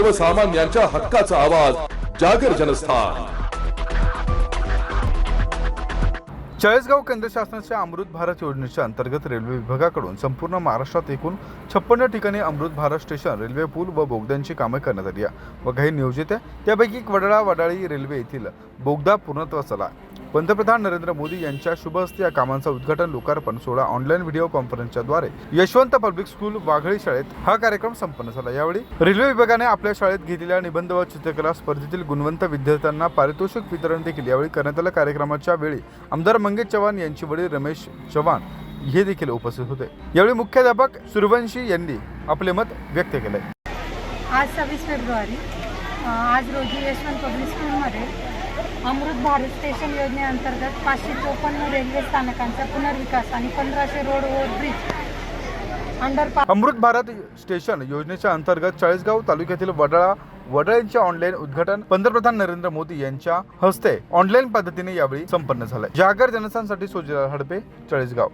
सर्वसामान्यांच्या हक्काचा आवाज जागर जनस्थान। चाळीसगाव केंद्र शासनाच्या अमृत भारत योजनेच्या अंतर्गत रेल्वे विभागाकडून संपूर्ण महाराष्ट्रात एकूण 56 ठिकाणी अमृत भारत स्टेशन, रेल्वे पूल व बोगद्यांची कामे करण्यात आली व काही नियोजित आहे। त्यापैकी वडाळा-वडाळी रेल्वे येथील बोगदा पूर्णत्वास आला। पंतप्रधान नरेंद्र मोदी यांच्या शुभ हस्ते या कामांचा उद्घाटन लोकार्पण सोहळा ऑनलाईन व्हिडिओ कॉन्फरन्सच्या द्वारे यशवंत पब्लिक स्कूल वाघळी शाळेत हा कार्यक्रम संपन्न झाला। यावेळी रेल्वे विभागाने आपल्या शाळेत घेतलेल्या निबंध व चित्रकला स्पर्धेतील गुणवंत विद्यार्थ्यांना पारितोषिक वितरण देखील यावेळी करण्यात आले। कार्यक्रमाच्या वेळी आमदार मंगेश चव्हाण यांचे वडील रमेश चव्हाण हे देखील उपस्थित होते। यावेळी मुख्याध्यापक सूर्यवंशी यांनी आपले मत व्यक्त केले। आज 26 फेब्रुवारी आज रोजी यशवंत पब्लिक स्कूलमध्ये अमृत भारत स्टेशन योजनेअंतर्गत 554 रेल्वे स्थानकांचा पुनर्विकास आणि 1500 road overbridge underpass Amrit Bharat station योजनेच्या अंतर्गत चाळीसगाव तालुक्यातील वडाळ्याचे ऑनलाईन उद्घाटन पंतप्रधान नरेंद्र मोदी यांच्या हस्ते ऑनलाईन पद्धतीने यावेळी संपन्न झाले। जागर जनस्थानसाठी सोजिला हडपे, चाळीसगाव।